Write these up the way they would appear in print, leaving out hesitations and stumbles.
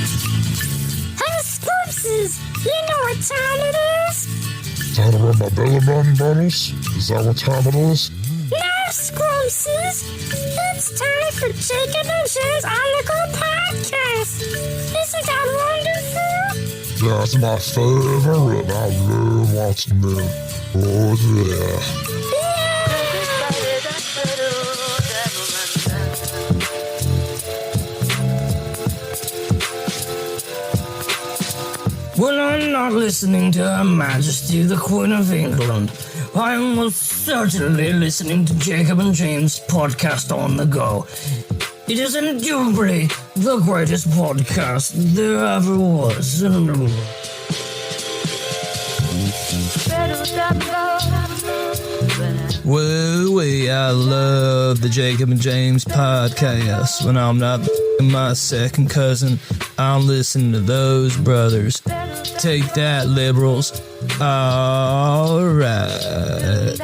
Hey, Scoopses, you know what time it is? Time to run my belly button bundles? Is that what time it is? No, Scoopses, it's time for Jacob and Jay's On-the-Go podcast. Isn't that wonderful? Yeah, it's my favorite. I love watching it. Oh, yeah. Well, I'm not listening to Her Majesty the Queen of England. I'm most certainly listening to Jacob and James' podcast on the go. It is indubitably the greatest podcast there ever was. Well, I love the Jacob and James podcast. When I'm not my second cousin, I'm listening to those brothers. Take that, liberals. All right.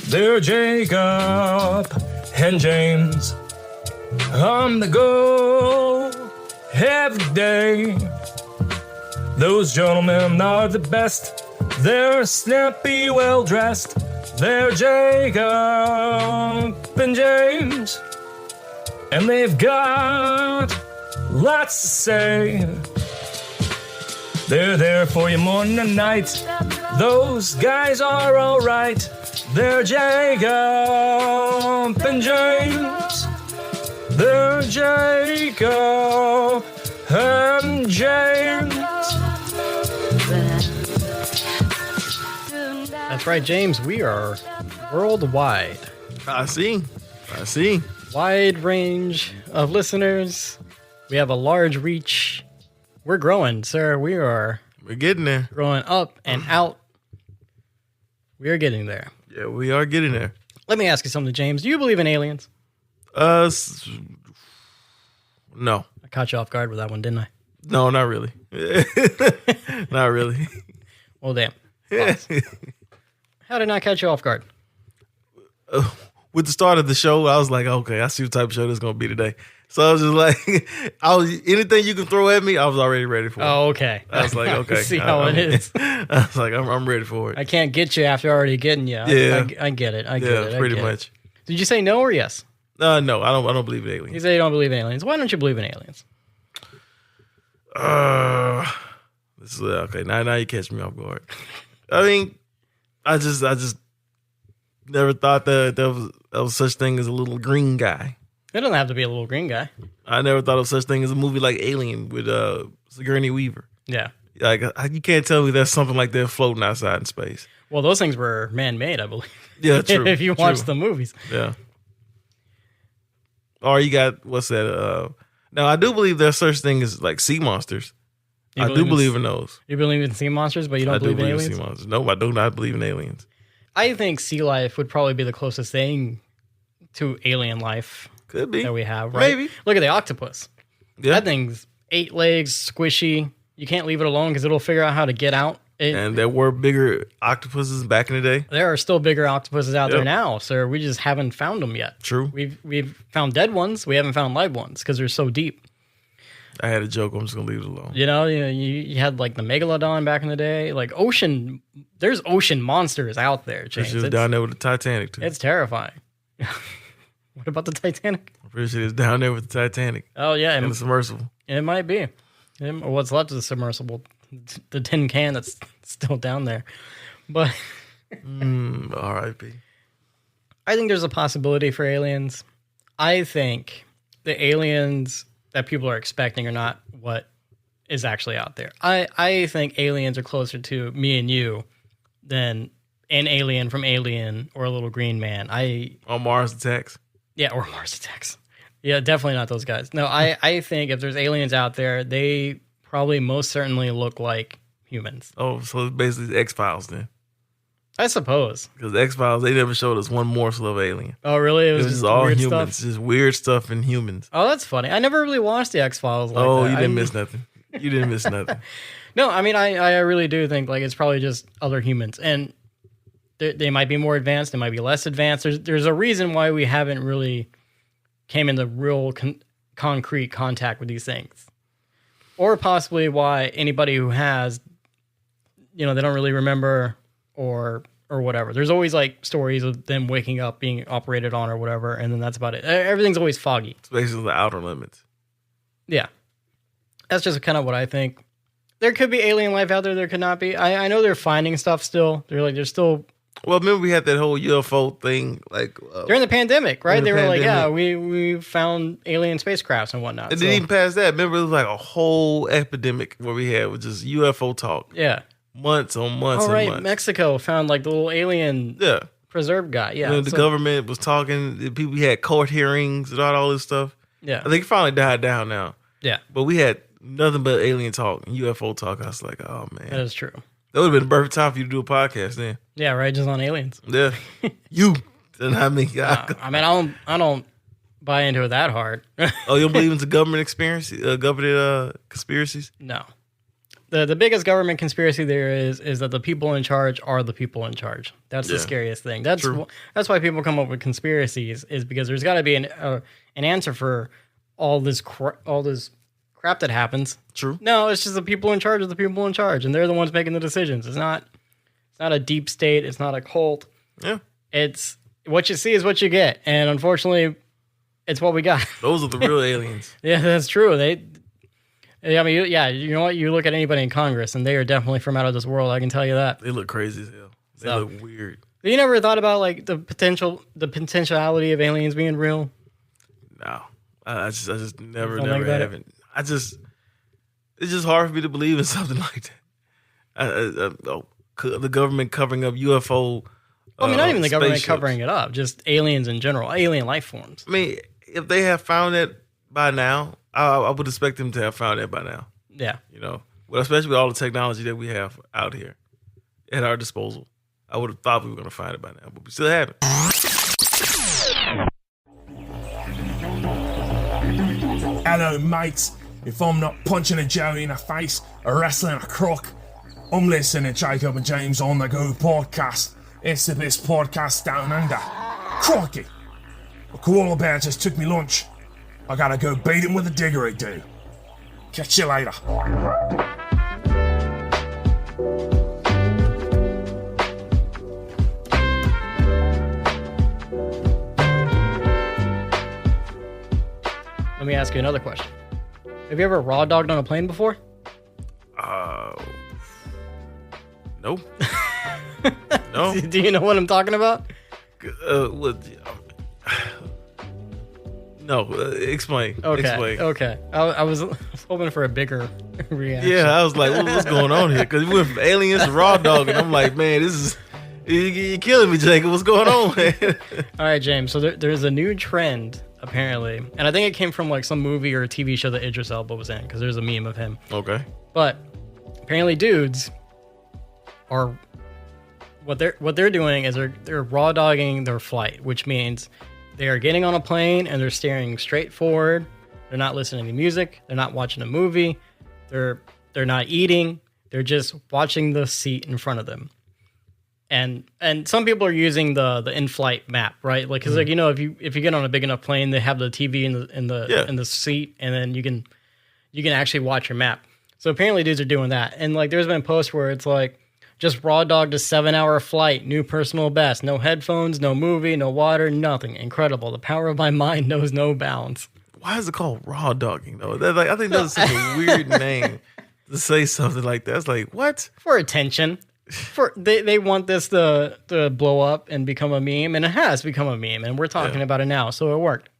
They're Jacob and James on the go every day. Those gentlemen are the best. They're snappy, well-dressed. They're Jacob and James, and they've got lots to say. They're there for you morning and night. Those guys are alright. They're Jacob and James. They're Jacob and James. That's right, James. We are worldwide. I see. Wide range of listeners. We have a large reach. We're growing, sir. We're getting there. growing up and out. We are getting there. Yeah, we are getting there. Let me ask you something, James. Do you believe in aliens? No. I caught you off guard with that one, didn't I? No, not really. Not really. Well, damn. Pause. How did I catch you off guard? With the start of the show, I was like, okay, I see what type of show this is going to be today. So I was just like, anything you can throw at me, I was already ready for it. Oh, okay. I was like, okay. See how it is. I was like, I'm ready for it. I can't get you after already getting you. Yeah. I get it. I get it. Pretty much. Did you say no or yes? No, I don't believe in aliens. You say you don't believe in aliens. Why don't you believe in aliens? This is okay. Now you catch me off guard. I mean, I just never thought that there was such thing as a little green guy. It doesn't have to be a little green guy. I never thought of such thing as a movie like Alien with Sigourney Weaver. Yeah. Like you can't tell me there's something like that floating outside in space. Well, those things were man-made, I believe. Yeah, true. If you watch the movies. Yeah. Or you got, what's that? Now, I do believe there's such thing as like sea monsters. I do believe in those. You believe in sea monsters, but you don't believe in aliens? In sea monsters. No, I do not believe in aliens. I think sea life would probably be the closest thing to alien life. Could be. That we have, right? Maybe. Look at the octopus. Yeah. That thing's 8 legs, squishy. You can't leave it alone because it'll figure out how to get out. And there were bigger octopuses back in the day. There are still bigger octopuses out there now, sir. We just haven't found them yet. True. We've found dead ones. We haven't found live ones because they're so deep. I had a joke. I'm just going to leave it alone. You know, you had like the megalodon back in the day. Like there's ocean monsters out there, James. She was down there with the Titanic, too. It's terrifying. What about the Titanic? I'm pretty sure it's down there with the Titanic. Oh, yeah. And the submersible. It might be. What's left of the submersible, the tin can that's still down there. But R.I.P. I think there's a possibility for aliens. I think the aliens that people are expecting are not what is actually out there. I think aliens are closer to me and you than an alien from Alien or a little green man. On Mars Attacks? Yeah, or Mars Attacks. Yeah, definitely not those guys. No, I think if there's aliens out there, they probably most certainly look like humans. Oh, so it's basically X-Files then. I suppose. Because X-Files, they never showed us one morsel of alien. Oh, really? It was just all weird humans. stuff? Just weird stuff in humans. Oh, that's funny. I never really watched the X-Files like that. You didn't miss nothing. You didn't miss nothing. No, I mean, I really do think like it's probably just other humans. And they might be more advanced. They might be less advanced. There's a reason why we haven't really came into real concrete contact with these things. Or possibly why anybody who has, they don't really remember or whatever. There's always like stories of them waking up, being operated on or whatever, and then that's about it. Everything's always foggy. It's basically the outer limits. Yeah. That's just kind of what I think. There could be alien life out there. There could not be. I know they're finding stuff still. They're still. Well, remember we had that whole UFO thing, like during the pandemic, right? They were pandemic. like, yeah, we found alien spacecrafts and whatnot. And then even past that, remember it was like a whole epidemic where we had with just UFO talk. Yeah. Months on months Oh, right. and months. Mexico found like the little alien preserved guy. Yeah. The government was talking, people had court hearings and all this stuff. Yeah. I think it finally died down now. Yeah. But we had nothing but alien talk and UFO talk. I was like, oh, man. That is true. That would have been the perfect time for you to do a podcast then. Yeah, right. Just on aliens. Yeah. You. And I mean, I don't buy into it that hard. Oh, you don't believe into government conspiracies? No. The biggest government conspiracy there is that the people in charge are the people in charge. That's the scariest thing. That's why people come up with conspiracies, is because there's got to be an answer for all this crap that happens. True. No, it's just the people in charge of the people in charge, and they're the ones making the decisions. It's not a deep state. It's not a cult. Yeah. It's what you see is what you get, and unfortunately, it's what we got. Those are the real aliens. Yeah, that's true. You know what? You look at anybody in Congress, and they are definitely from out of this world. I can tell you that. They look crazy as hell. They look weird. You never thought about like the potentiality of aliens being real? No, I just never Think about haven't. It's just hard for me to believe in something like that. The government covering up UFO. I mean, not even the government spaceships. covering it up, just aliens in general, alien life forms. I mean, if they have found it by now, I would expect them to have found it by now. Yeah. Well, especially with all the technology that we have out here at our disposal. I would have thought we were going to find it by now, but we still haven't. Hello, mates. If I'm not punching a Joey in the face or wrestling a crook, I'm listening to Jacob and James on the Go podcast. It's the best podcast down under. Crikey! A koala bear just took me lunch. I gotta go beat him with a didgeridoo. Catch you later. Let me ask you another question. Have you ever raw dogged on a plane before? No. No. Do you know what I'm talking about? No. Explain. Okay. Explain. Okay. I was hoping for a bigger reaction. Yeah, I was like, what's going on here? Because we went from aliens to raw dog, and I'm like, man, this is you're killing me, Jacob. What's going on, man? All right, James. So there's a new trend apparently, and I think it came from like some movie or TV show that Idris Elba was in, because there's a meme of him. Okay. But apparently, dudes are what they're doing is they're raw dogging their flight, which means they are getting on a plane and they're staring straight forward. They're not listening to music. They're not watching a movie. They're not eating. They're just watching the seat in front of them. And some people are using the in-flight map, right? Like, because like, you know, if you get on a big enough plane, they have the TV in the seat, and then you can actually watch your map. So apparently, dudes are doing that. And like, there's been posts where it's like, just raw dogged a 7-hour flight, new personal best, no headphones, no movie, no water, nothing. Incredible. The power of my mind knows no bounds. Why is it called raw dogging though? I think that's such a weird name to say something like that. It's like, what? For attention. They want this to blow up and become a meme, and it has become a meme, and we're talking about it now, so it worked.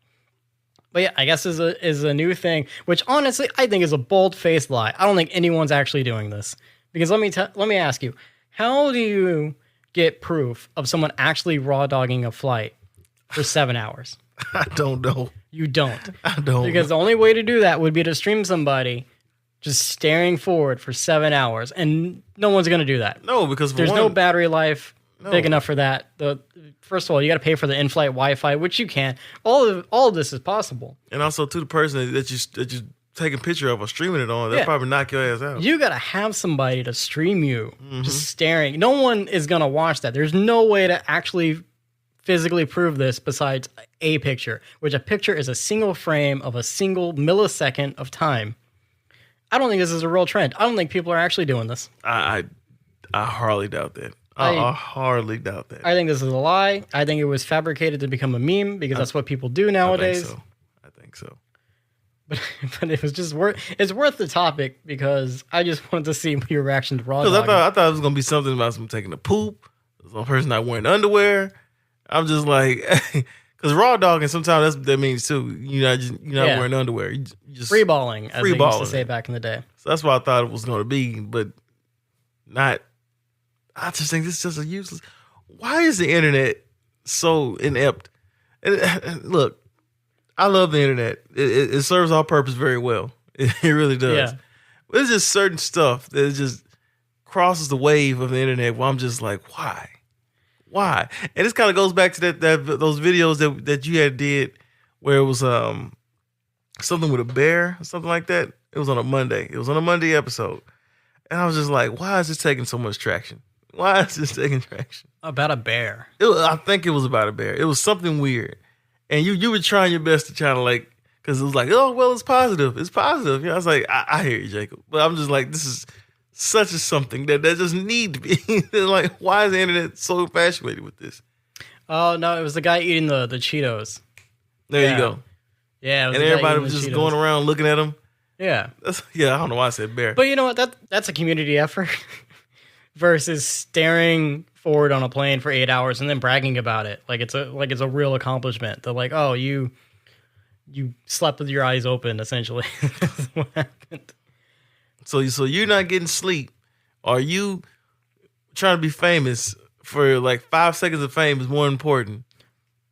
But yeah, I guess is a new thing, which honestly I think is a bold-faced lie. I don't think anyone's actually doing this, because let me ask you, how do you get proof of someone actually raw dogging a flight for 7 hours? I don't know. You don't. I don't. Because the only way to do that would be to stream somebody just staring forward for 7 hours, and no one's going to do that. No, because there's no battery life big enough for that. First of all, you got to pay for the in-flight Wi-Fi, which you can't. All of this is possible. And also, to the person that you take a picture of or streaming it on, they'll probably knock your ass out. You got to have somebody to stream you just staring. No one is going to watch that. There's no way to actually physically prove this besides a picture, which a picture is a single frame of a single millisecond of time. I don't think this is a real trend. I don't think people are actually doing this. I hardly doubt that. I hardly doubt that. I think this is a lie. I think it was fabricated to become a meme because that's what people do nowadays. I think so. But it was just it's worth the topic because I just wanted to see your reaction to raw dogging. I thought it was gonna be something about someone taking a poop, some person not wearing underwear. I'm just like, because raw dogging sometimes that means too. You're not wearing underwear. You just free balling, as they used to say back in the day. So that's what I thought it was gonna be, but not. I just think this is just a useless. Why is the internet so inept? And look, I love the internet. It serves our purpose very well. It really does. Yeah. But it's just certain stuff that just crosses the wave of the internet where I'm just like, why? And this kind of goes back to those videos that you had did where it was something with a bear or something like that. It was on a Monday. It was on a Monday episode. And I was just like, why is this taking so much traction? Why is this taking traction? About a bear. I think it was about a bear. It was something weird. And you were trying your best to try to like, because it was like, oh, well, it's positive. It's positive. I was like, I hear you, Jacob. But I'm just like, this is such a something that doesn't need to be. Like, why is the internet so infatuated with this? Oh, no, it was the guy eating the Cheetos. There you go. Yeah. And everybody was just going around looking at him. Yeah. I don't know why I said bear. But you know what? That's a community effort versus staring forward on a plane for 8 hours and then bragging about it. Like it's a real accomplishment. They're like, oh, you slept with your eyes open, essentially. That's what happened. So you're not getting sleep. Are you trying to be famous for like 5 seconds of fame is more important?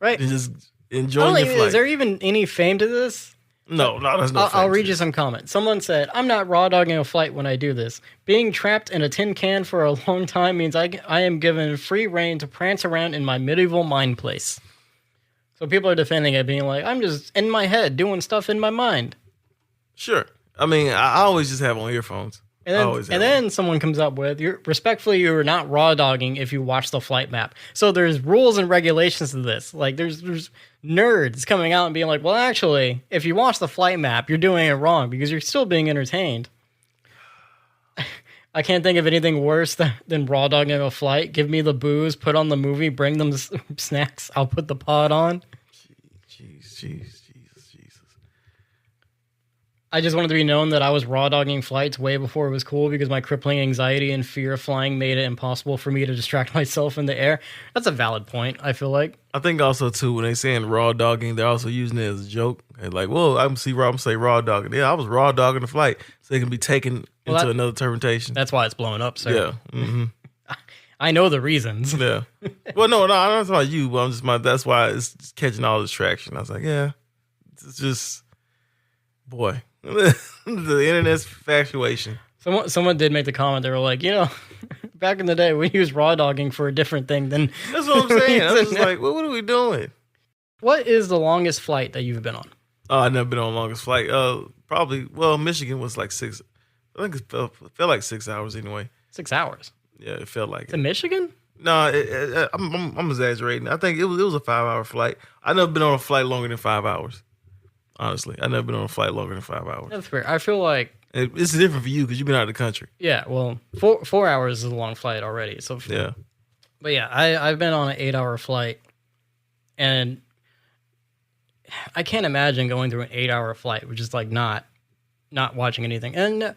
Right. Than just enjoying your flight. Is there even any fame to this? No, there's no fame. I'll read you some comments. Someone said, I'm not raw dogging a flight when I do this. Being trapped in a tin can for a long time means I am given free reign to prance around in my medieval mind place. So people are defending it, being like, I'm just in my head doing stuff in my mind. Sure. I mean, I always just have on earphones. And then someone comes up with, respectfully, you're not raw dogging if you watch the flight map. So there's rules and regulations to this. Like there's nerds coming out and being like, well, actually, if you watch the flight map, you're doing it wrong because you're still being entertained. I can't think of anything worse than raw dogging a flight. Give me the booze, put on the movie, bring them snacks. I'll put the pod on. Jesus. I just wanted to be known that I was raw dogging flights way before it was cool because my crippling anxiety and fear of flying made it impossible for me to distract myself in the air. That's a valid point, I feel like. I think also, too, when they saying raw dogging, they're also using it as a joke. And like, well, I'm say raw dogging. Yeah, I was raw dogging the flight. So it can be taken into another interpretation. That's why it's blowing up, sir. Yeah. Mm-hmm. I know the reasons. Yeah. Well, no, I'm not talking about you, but that's why it's just catching all this traction. I was like, yeah, it's just, boy. The internet's infatuation. Someone did make the comment. They were like, back in the day, we used raw dogging for a different thing than. That's what I'm saying. I was just like, what are we doing? What is the longest flight that you've been on? Oh, I've never been on the longest flight. Probably. Well, Michigan was like 6. I think it felt like 6 hours anyway. 6 hours. Yeah, it felt like it. In Michigan? No, I'm exaggerating. I think it was a 5-hour flight. I've never been on a flight longer than 5 hours. Honestly, I've never been on a flight longer than 5 hours. That's fair. I feel like it's different for you because you've been out of the country. Yeah, well, 4 hours is a long flight already. So yeah, but yeah, I've been on an 8-hour flight, and I can't imagine going through an 8-hour flight, which is like not watching anything. And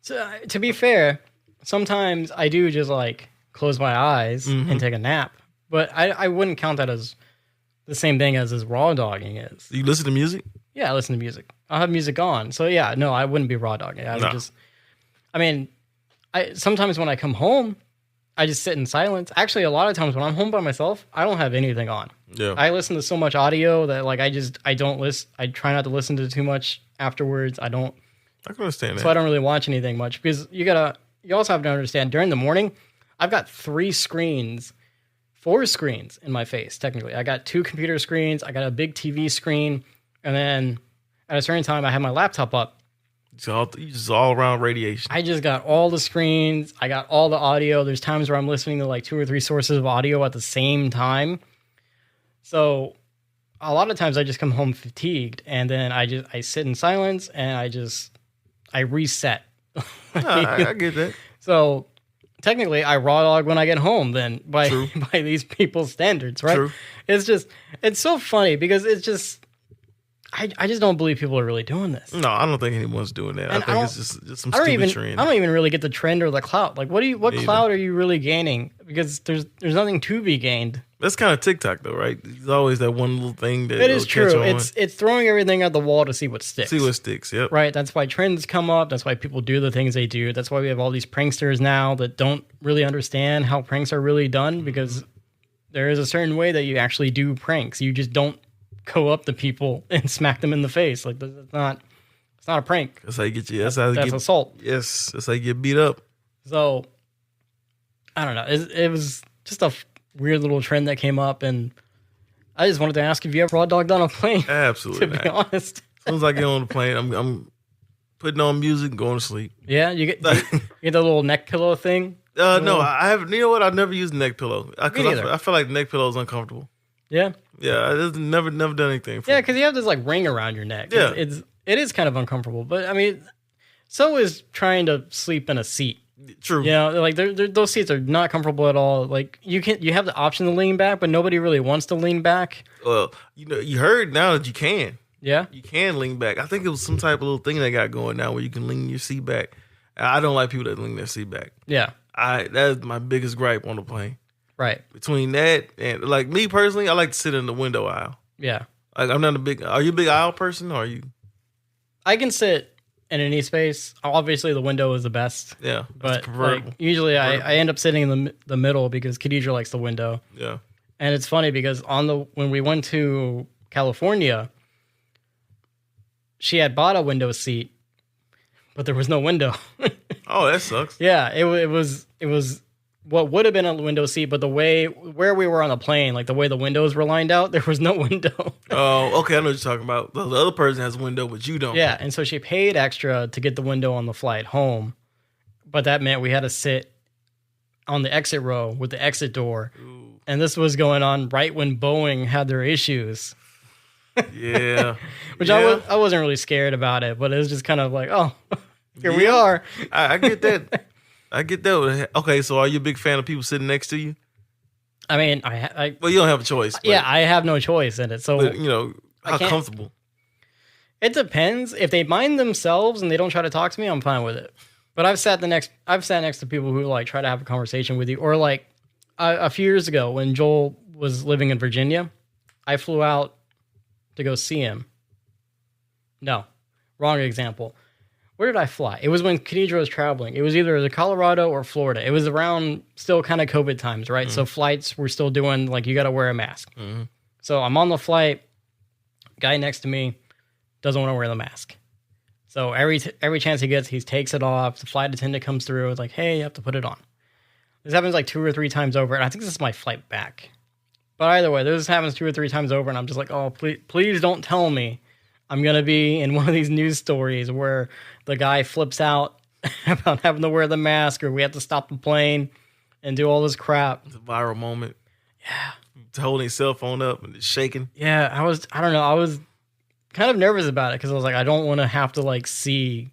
to be fair, sometimes I do just like close my eyes and take a nap, but I wouldn't count that as the same thing as raw dogging is. You listen to music? Yeah, I listen to music. I'll have music on. So yeah, no, I wouldn't be raw dogging. I would sometimes when I come home, I just sit in silence. Actually, a lot of times when I'm home by myself, I don't have anything on. Yeah. I listen to so much audio that like I don't listen. I try not to listen to too much afterwards. I can understand that. So I don't really watch anything much because you also have to understand during the morning, I've got 4 screens in my face, technically. I got 2 computer screens, I got a big TV screen, and then at a certain time I have my laptop up. It's just all around radiation. I just got all the screens, I got all the audio. There's times where I'm listening to like 2 or 3 sources of audio at the same time. So a lot of times I just come home fatigued, and then I sit in silence and I reset. I get that. So technically, I raw dog when I get home. Then by True. by these people's standards, right? True. It's so funny because it's just I just don't believe people are really doing this. No, I don't think anyone's doing that. And I think it's just some I don't stupid even trend. I don't even really get the trend or the clout. Like, what either. clout are you really gaining? Because there's nothing to be gained. That's kind of TikTok though, right? There's always that one little thing that It is catch true. on. It's throwing everything at the wall to see what sticks. See what sticks. Yep. Right. That's why trends come up. That's why people do the things they do. That's why we have all these pranksters now that don't really understand how pranks are really done, because there is a certain way that you actually do pranks. You just don't go up to people and smack them in the face. Like, it's not a prank. That's how you get you. That's how you That's get. assault. Yes, that's how you get beat up. So I don't know. It was just a weird little trend that came up, and I just wanted to ask if you ever raw dogged on a plane. Absolutely. To be honest. As soon as I get on the plane, I'm putting on music and going to sleep. Yeah, you get the little neck pillow thing. No, I haven't. You know what? I've never used a neck pillow. Me neither. I feel like the neck pillow is uncomfortable. Yeah. Yeah, I've never done anything. For Yeah, me. because you have this like ring around your neck. Yeah. It is kind of uncomfortable, but I mean, so is trying to sleep in a seat. True. You know, like those seats are not comfortable at all. Like you have the option to lean back, but nobody really wants to lean back. Well, you heard now that you can. Yeah. You can lean back. I think it was some type of little thing they got going now where you can lean your seat back. I don't like people that lean their seat back. Yeah. That's my biggest gripe on the plane. Right. Between that and like me personally, I like to sit in the window aisle. Yeah. Like I'm not are you a big aisle person or are you? I can sit in any space. Obviously, the window is the best. Yeah. But preferable. like, usually I end up sitting in the middle because Khadijah likes the window. Yeah. And it's funny because when we went to California, she had bought a window seat, but there was no window. Oh, that sucks. Yeah, it was what would have been a window seat, but where we were on the plane, like the way the windows were lined out, there was no window. Oh, okay. I know what you're talking about. The other person has a window, but you don't. Yeah, and so she paid extra to get the window on the flight home, but that meant we had to sit on the exit row with the exit door. Ooh. And this was going on right when Boeing had their issues. Yeah. Which Yeah. I wasn't really scared about it, but it was just kind of like, oh, here we are. I get that. I get that. Okay, so are you a big fan of people sitting next to you? I mean, I Well, you don't have a choice. But, yeah, I have no choice in it. So but, you know, how can't- comfortable? it depends. If they mind themselves and they don't try to talk to me, I'm fine with it. But I've sat next to people who like try to have a conversation with you, or like a few years ago when Joel was living in Virginia, I flew out to go see him. No, wrong example. Where did I fly? It was when Khadijah was traveling. It was either the Colorado or Florida. It was around still kind of COVID times, right? So flights were still doing like you got to wear a mask. So I'm on the flight. Guy next to me doesn't want to wear the mask. So every chance he gets, he takes it off. The flight attendant comes through. It's like, hey, you have to put it on. This happens like 2 or 3 times over, and I think this is my flight back. But either way, this happens 2 or 3 times over, and I'm just like, oh, please don't tell me I'm going to be in one of these news stories where the guy flips out about having to wear the mask, or we have to stop the plane and do all this crap. It's a viral moment. Yeah. Holding his cell phone up and it's shaking. Yeah, I don't know. I was kind of nervous about it because I was like, I don't want to have to like see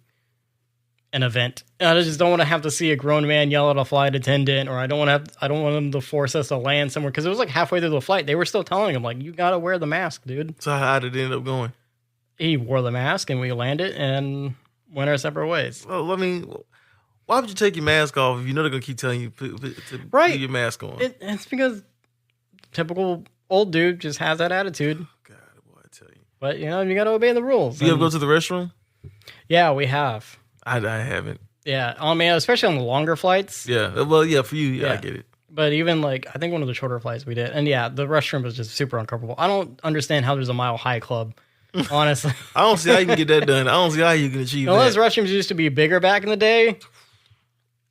an event. I just don't want to have to see a grown man yell at a flight attendant, or I don't want them to force us to land somewhere, because it was like halfway through the flight they were still telling him like, you got to wear the mask, dude. So how did it end up going? He wore the mask and we landed and went our separate ways. Well, I mean, why would you take your mask off if you know they're gonna keep telling you to Right. leave your mask on? It's because typical old dude just has that attitude. God, boy, I tell you. But you know, you got to obey the rules. Do you ever And- go to the restroom? Yeah, we have. I haven't. Yeah, I mean, especially on the longer flights. Yeah. Well, yeah, for you, yeah, I Yeah. get it. But even like, I think one of the shorter flights we did, and yeah, the restroom was just super uncomfortable. I don't understand how there's a Mile High Club, honestly. I don't see how you can get that done. I don't see how you can achieve Unless that. restrooms used to be bigger back in the day.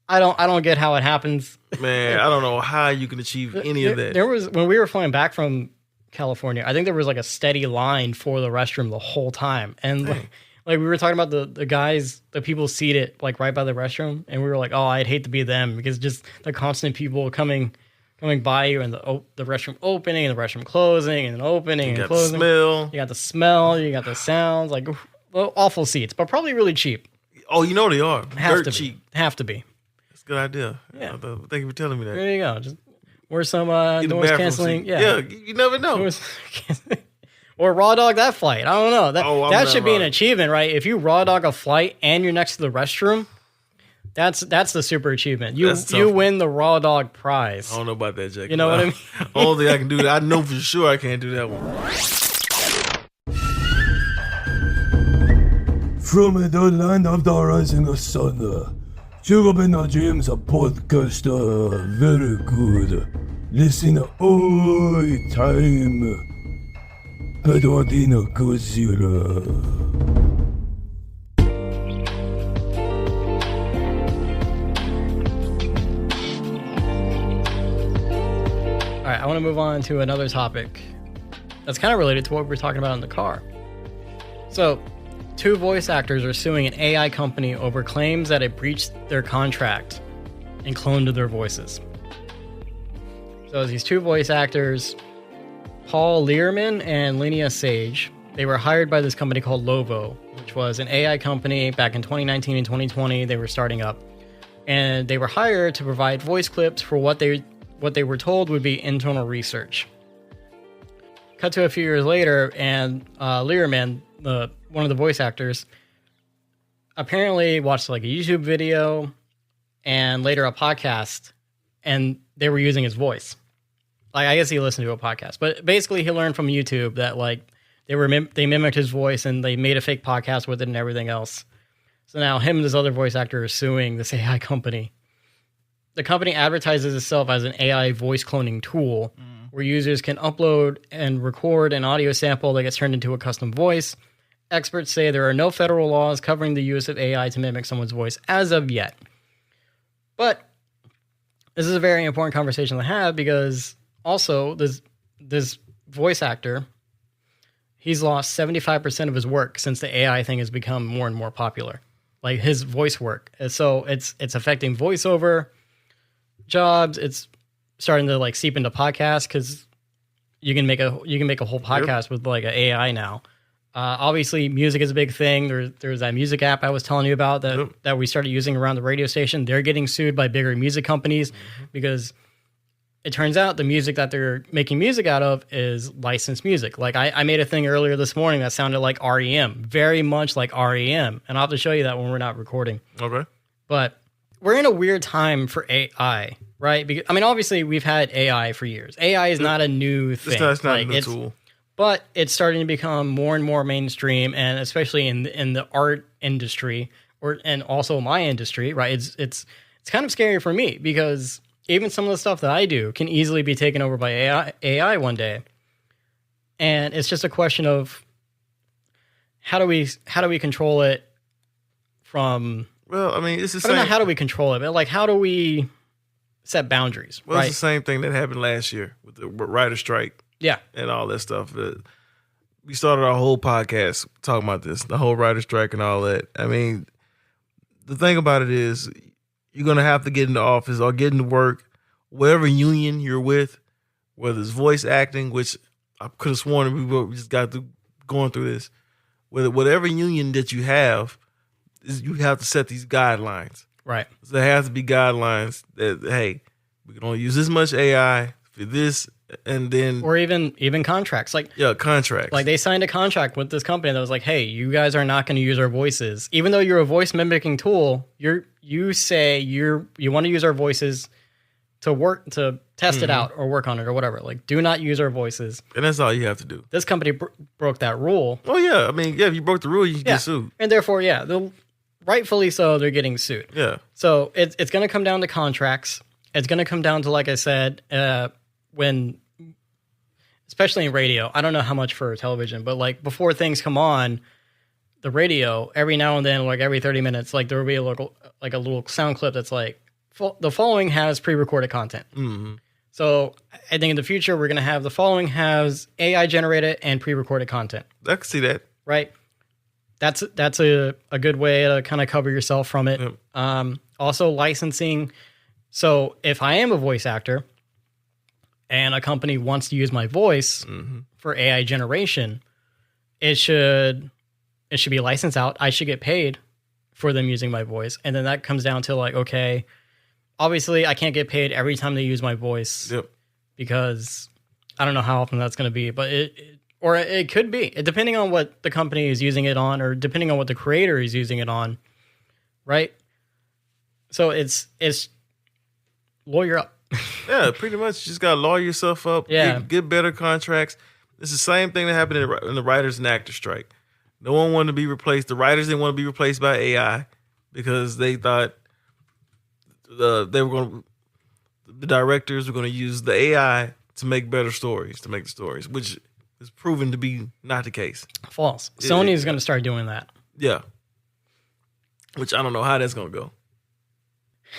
I don't get how it happens. Man, I don't know how you can achieve any of that. There was, when we were flying back from California, I think there was like a steady line for the restroom the whole time. And like we were talking about the guys, the people seated like right by the restroom, and we were like, oh, I'd hate to be them, because just the constant people coming coming by you and the restroom opening and the restroom closing and then opening You and got closing. the smell. You got the smell. You got the sounds. Like awful seats, but probably really cheap. Oh, you know they are. Have Dirt to cheap. be. Have to be. That's a good idea. Yeah. Thank you for telling me that. There you go. Just wear some Get the noise bathroom canceling. seat. Yeah. You never know. Noise canceling. Or raw dog that flight. I don't know. I'm That not should be an raw. achievement, right? If you raw dog a flight and you're next to the restroom, that's the super achievement. That's tough. You win the raw dog prize. I don't know about that, Jacob. You know what I mean? Only thing I can do that. I know for sure I can't do that one. From the land of the rising sun, Jacob and James podcast very good. Listen all time. Pedodina Godzilla. All right, I want to move on to another topic that's kind of related to what we were talking about in the car. So, 2 voice actors are suing an AI company over claims that it breached their contract and cloned their voices. So, these 2 voice actors, Paul Learman and Linnea Sage, they were hired by this company called Lovo, which was an AI company back in 2019 and 2020. They were starting up, and they were hired to provide voice clips for what they were told would be internal research. Cut to a few years later, and Learman, one of the voice actors, apparently watched like a YouTube video and later a podcast, and they were using his voice. Like, I guess he listened to a podcast, but basically he learned from YouTube that like they mimicked his voice and they made a fake podcast with it and everything else. So now him and this other voice actor are suing this AI company. The company advertises itself as an AI voice cloning tool where users can upload and record an audio sample that gets turned into a custom voice. Experts say there are no federal laws covering the use of AI to mimic someone's voice as of yet. But this is a very important conversation to have because also this voice actor, he's lost 75% of his work since the AI thing has become more and more popular. Like his voice work. And so it's affecting voiceover jobs. It's starting to like seep into podcasts because you can make a whole podcast with like an AI now. Obviously, music is a big thing. There's that music app I was telling you about that we started using around the radio station. They're getting sued by bigger music companies because it turns out the music that they're making music out of is licensed music. Like I made a thing earlier this morning that sounded like REM, very much like REM. And I'll have to show you that when we're not recording. Okay. But we're in a weird time for AI, right? Because, I mean, obviously we've had AI for years. AI is not a new thing. It's not a new tool. But it's starting to become more and more mainstream, and especially in the art industry, and also my industry, right? It's kind of scary for me because even some of the stuff that I do can easily be taken over by AI one day, and it's just a question of how do we control it from. Well, I mean, it's the I same. don't know how do we control it, but like how do we set boundaries? Well, right? it's the same thing that happened last year with the writer strike. Yeah. And all that stuff. We started our whole podcast talking about this, the whole writer strike and all that. I mean, the thing about it is you're going to have to get into office or get into work, whatever union you're with, whether it's voice acting, which I could have sworn we just got through going through this, whatever union that you have to set these guidelines. Right. So there has to be guidelines that, hey, we can only use this much AI for this. And then, or even contracts, contracts. Like they signed a contract with this company that was like, "Hey, you guys are not going to use our voices, even though you're a voice mimicking tool. You say you want to use our voices to test it out or work on it or whatever. Like, do not use our voices." And that's all you have to do. This company broke that rule. Oh yeah, I mean, if you broke the rule, you get sued, and therefore, rightfully so, they're getting sued. Yeah. So it's going to come down to contracts. It's going to come down to, like I said, when, especially in radio, I don't know how much for television, but like before things come on the radio, every now and then, like every 30 minutes, like there will be a little sound clip that's like, the following has pre-recorded content. Mm-hmm. So I think in the future, we're going to have the following has AI generated and pre-recorded content. I can see that. Right. That's a good way to kind of cover yourself from it. Yep. Also licensing. So if I am a voice actor, and a company wants to use my voice for AI generation, it should be licensed out. I should get paid for them using my voice. And then that comes down to like, okay, obviously I can't get paid every time they use my voice because I don't know how often that's going to be, but it could be, depending on what the company is using it on, or depending on what the creator is using it on. Right. So it's lawyer up. Yeah, pretty much. You just got to lawyer yourself up. Yeah. Get better contracts. It's the same thing that happened in the writers and actors strike. No one wanted to be replaced. The writers didn't want to be replaced by AI because they thought the directors were going to use the AI to make better stories, to make the stories, which is proven to be not the case. False. Sony is going to start doing that. Yeah. Which I don't know how that's going to go.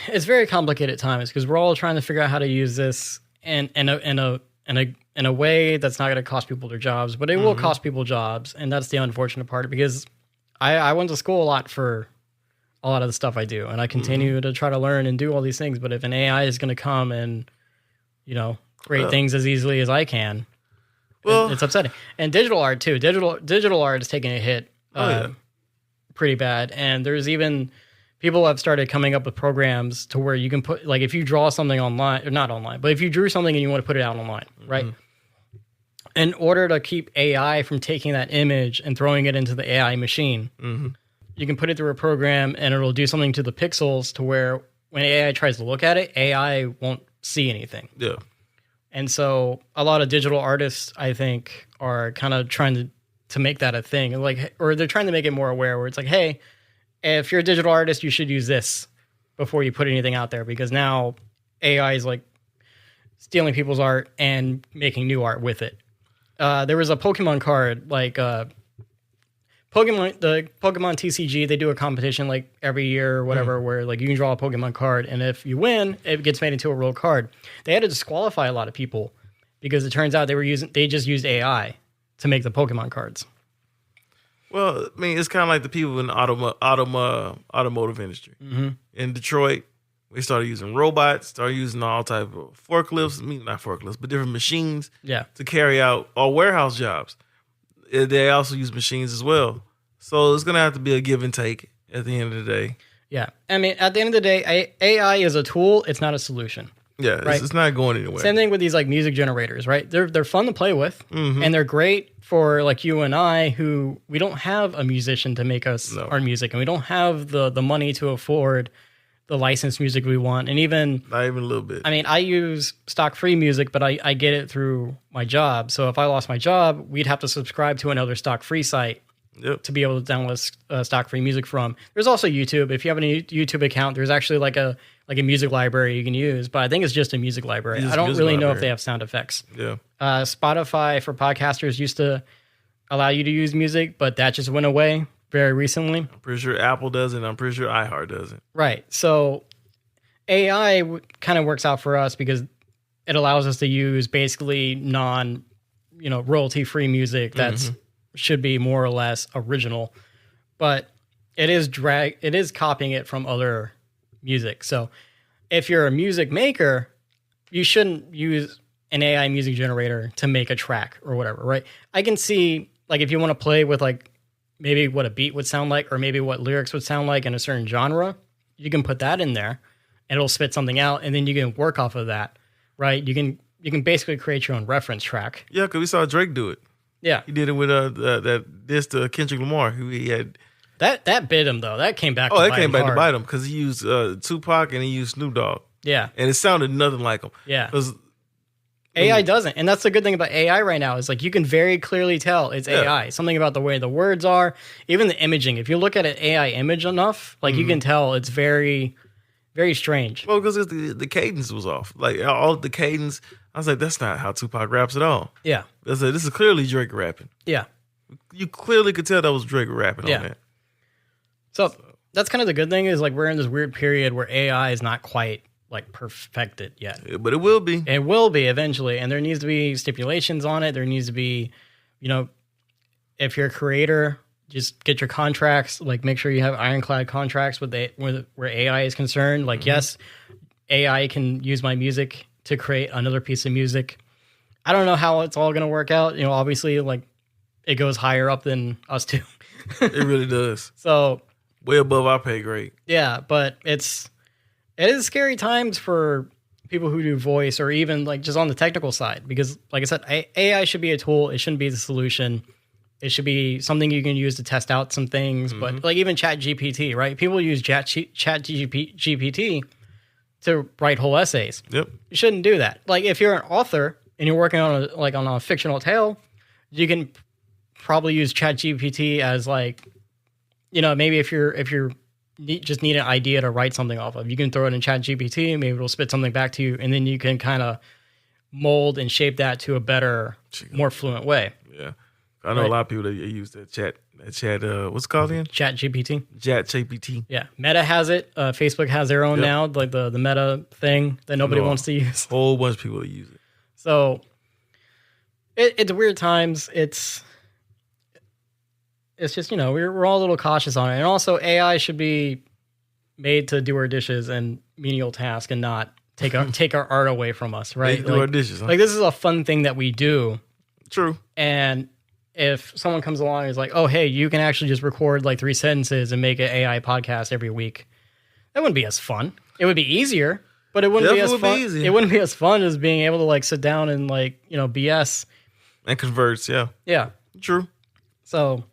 It's very complicated at times because we're all trying to figure out how to use this in a way that's not going to cost people their jobs, but it will cost people jobs, and that's the unfortunate part. Because I went to school a lot for a lot of the stuff I do, and I continue to try to learn and do all these things. But if an AI is going to come and create things as easily as I can, it's upsetting. And digital art too. Digital art is taking a hit pretty bad, and there's even people have started coming up with programs to where you can put, like, if you draw something online, or not online, but if you drew something and you want to put it out online, right? In order to keep AI from taking that image and throwing it into the AI machine, you can put it through a program and it'll do something to the pixels to where when AI tries to look at it, AI won't see anything. Yeah. And so a lot of digital artists, I think, are kind of trying to make that a thing. Like, or they're trying to make it more aware where it's like, hey, if you're a digital artist, you should use this before you put anything out there, because now AI is like stealing people's art and making new art with it. There was a Pokemon card, like the Pokemon TCG. They do a competition like every year or whatever, where like you can draw a Pokemon card, and if you win, it gets made into a real card. They had to disqualify a lot of people because it turns out they just used AI to make the Pokemon cards. Well, I mean, it's kind of like the people in the automotive industry. In Detroit, we started using robots, started using all type of forklifts. I mean, not forklifts, but different machines to carry out all warehouse jobs. They also use machines as well. So it's going to have to be a give and take at the end of the day. Yeah. I mean, at the end of the day, AI is a tool. It's not a solution. Yeah, right? It's not going anywhere. Same thing with these like music generators, right? They're fun to play with, and they're great for like you and I, who we don't have a musician to make us our music, and we don't have the money to afford the licensed music we want, and even not even a little bit. I mean, I use stock free music, but I get it through my job. So if I lost my job, we'd have to subscribe to another stock free site to be able to download stock free music from. There's also YouTube. If you have a YouTube account, there's actually like a music library you can use, but I think it's just a music library. I don't really know if they have sound effects. Yeah. Spotify for podcasters used to allow you to use music, but that just went away very recently. I'm pretty sure Apple does it. I'm pretty sure iHeart does it. Right. So AI kind of works out for us because it allows us to use basically royalty-free music that's should be more or less original, but it is copying it from other music. So if you're a music maker, you shouldn't use an AI music generator to make a track or whatever, right? I can see, like, if you want to play with like maybe what a beat would sound like, or maybe what lyrics would sound like in a certain genre, you can put that in there and it'll spit something out, and then you can work off of that, right? You can basically create your own reference track. Yeah, because we saw Drake do it. Yeah. He did it with this to Kendrick Lamar, who he had. That bit him, though. That came back to bite him because he used Tupac and he used Snoop Dogg. Yeah. And it sounded nothing like him. Yeah. AI doesn't. And that's the good thing about AI right now is like you can very clearly tell it's AI. Something about the way the words are, even the imaging. If you look at an AI image enough, like you can tell it's very, very strange. Well, because the cadence was off. Like all the cadence, I was like, that's not how Tupac raps at all. Yeah. This is clearly Drake rapping. Yeah. You clearly could tell that was Drake rapping on that. So that's kind of the good thing is like we're in this weird period where AI is not quite like perfected yet. Yeah, but it will be. It will be eventually. And there needs to be stipulations on it. There needs to be, if you're a creator, just get your contracts, like make sure you have ironclad contracts where AI is concerned. Like, yes, AI can use my music to create another piece of music. I don't know how it's all going to work out. You know, obviously, like, it goes higher up than us too. It really does. So Way above our pay grade. yeah, but it is scary times for people who do voice or even like just on the technical side, because like I said, AI should be a tool. It shouldn't be the solution. It should be something you can use to test out some things. But like even Chat GPT, right? People use Chat GPT to write whole essays. Yep. You shouldn't do that. Like if you're an author and you're working on a fictional tale, you can probably use Chat GPT as like, you know, maybe if you're just need an idea to write something off of, you can throw it in Chat GPT, maybe it'll spit something back to you, and then you can kind of mold and shape that to a better, more fluent way. Yeah. I know a lot of people that use that chat, what's it called again? Chat GPT. Chat GPT. Yeah. Meta has it. Facebook has their own now, like the Meta thing that nobody wants to use. A whole bunch of people that use it. So it's weird times. It's just, you know, we're all a little cautious on it. And also AI should be made to do our dishes and menial tasks and not take our art away from us, right? Do our dishes. Huh? Like this is a fun thing that we do. True. And if someone comes along and is like, oh, hey, you can actually just record like 3 sentences and make an AI podcast every week, that wouldn't be as fun. It would be easier, but it wouldn't be as fun. It wouldn't be as fun as being able to like sit down and like, you know, BS. And converse, yeah. Yeah. True. So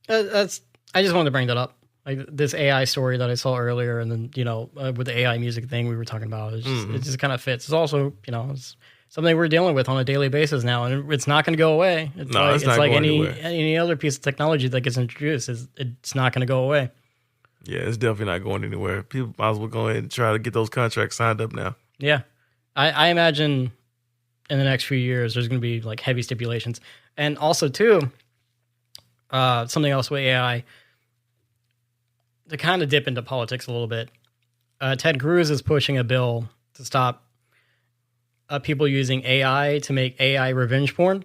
I just wanted to bring that up. Like this AI story that I saw earlier, and then, you know, with the AI music thing we were talking about, it just kind of fits. It's also, you know, it's something we're dealing with on a daily basis now, and it's not going to go away. It's not like going anywhere. any other piece of technology that gets introduced. It's not going to go away. Yeah, it's definitely not going anywhere. People might as well go ahead and try to get those contracts signed up now. Yeah. I imagine in the next few years there's going to be like heavy stipulations. And also, too, something else with AI, to kind of dip into politics a little bit, Ted Cruz is pushing a bill to stop people using AI to make AI revenge porn.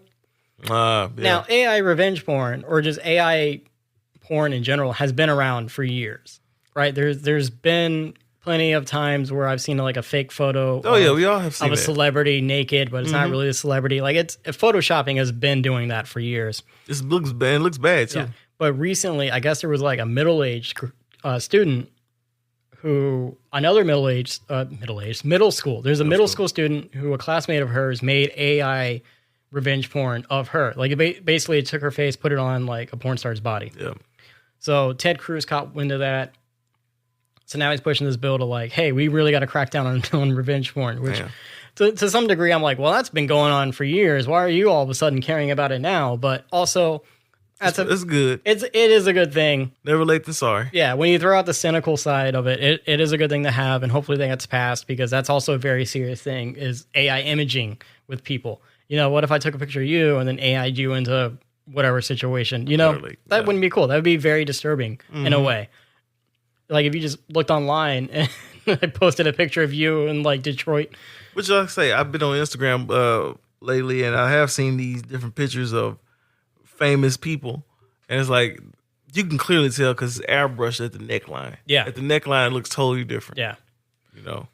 Yeah. Now, AI revenge porn, or just AI porn in general, has been around for years, right? There's been plenty of times where I've seen like a fake photo. We all have seen of a celebrity naked, but it's not really a celebrity. Like photoshopping has been doing that for years. This looks bad. It looks bad too. Yeah. But recently, I guess there was like a middle-aged student who, middle school. There's a middle school student who a classmate of hers made AI revenge porn of her. Like basically it took her face, put it on like a porn star's body. Yeah. So Ted Cruz caught wind of that. So now he's pushing this bill to like, hey, we really got to crack down on revenge porn, which to some degree I'm like, well, that's been going on for years. Why are you all of a sudden caring about it now? But also, it's good. It is a good thing. Never late than sorry. Yeah, when you throw out the cynical side of it, it is a good thing to have, and hopefully that gets passed, because that's also a very serious thing, is AI imaging with people. You know, what if I took a picture of you and then AI'd you into whatever situation? You know, that wouldn't be cool. That would be very disturbing in a way. Like if you just looked online and I posted a picture of you in like Detroit. Which like I say, I've been on Instagram lately, and I have seen these different pictures of famous people, and it's like you can clearly tell because it's airbrushed at the neckline. Yeah, at the neckline it looks totally different. Yeah, you know,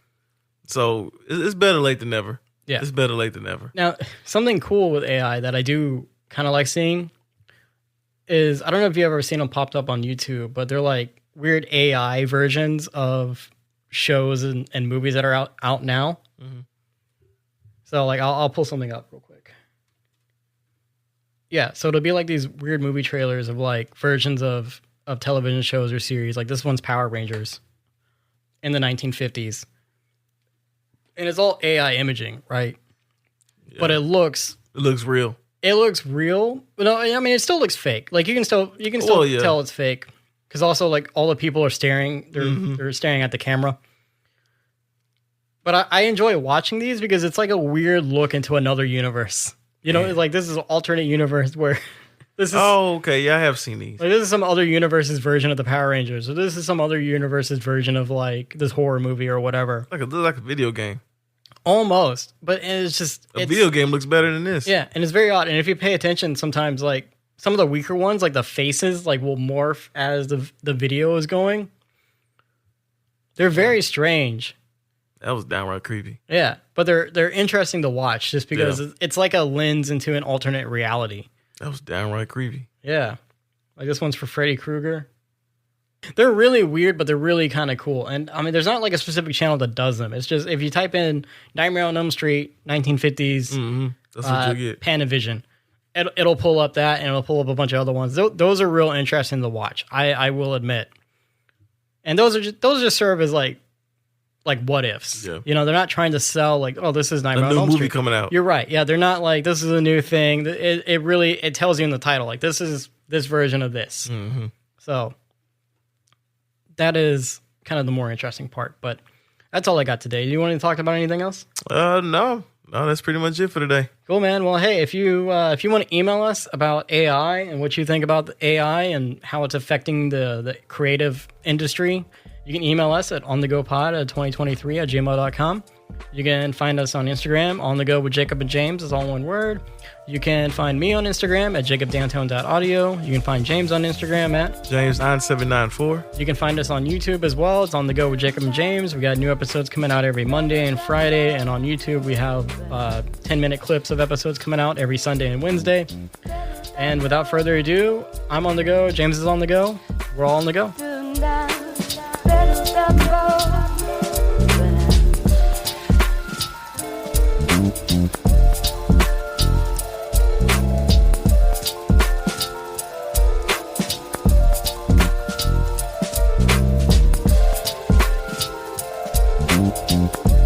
so it's better late than never. Yeah, it's better late than never. Now, something cool with AI that I do kind of like seeing is, I don't know if you've ever seen them popped up on YouTube, but they're like weird AI versions of shows and movies that are out now. Mm-hmm. So like I'll pull something up real quick. Yeah, so it'll be like these weird movie trailers of like versions of television shows or series. Like this one's Power Rangers in the 1950s. And it's all AI imaging, right? Yeah. But it looks real. It looks real. No, I mean it still looks fake. Like you can still tell it's fake, because also like all the people are staring. They're staring at the camera. But I enjoy watching these because it's like a weird look into another universe. You know, it's like this is an alternate universe where this is. Oh, okay. Yeah, I have seen these. Like this is some other universe's version of the Power Rangers, or this is some other universe's version of like this horror movie or whatever. Like a video game. Almost, but it's just a video game looks better than this. Yeah, and it's very odd. And if you pay attention, sometimes like some of the weaker ones, like the faces, like will morph as the video is going. They're very strange. That was downright creepy. Yeah, but they're interesting to watch just because it's like a lens into an alternate reality. That was downright creepy. Yeah, like this one's for Freddy Krueger. They're really weird, but they're really kind of cool. And I mean, there's not like a specific channel that does them. It's just if you type in Nightmare on Elm Street 1950s, That's what you get. Panavision, it'll pull up that, and it'll pull up a bunch of other ones. Those are real interesting to watch. I will admit. And those just serve as like what ifs. Yeah. You know, they're not trying to sell like, oh, this is Nightmare on A new Elm movie Street coming out. You're right. Yeah, they're not like this is a new thing. It really tells you in the title like this is this version of this. Mm-hmm. So that is kind of the more interesting part. But that's all I got today. Do you want to talk about anything else? No, that's pretty much it for today. Cool, man. Well, hey, if you want to email us about AI and what you think about the AI and how it's affecting the creative industry, you can email us at onthegopod2023@gmail.com. You can find us on Instagram, On The Go with Jacob and James is all one word. You can find me on Instagram at jacobdantone.audio. You can find James on Instagram at James9794. You can find us on YouTube as well. It's On The Go with Jacob and James. We got new episodes coming out every Monday and Friday. And on YouTube, we have 10-minute clips of episodes coming out every Sunday and Wednesday. And without further ado, I'm on the go. James is on the go. We're all on the go. Mm-hmm.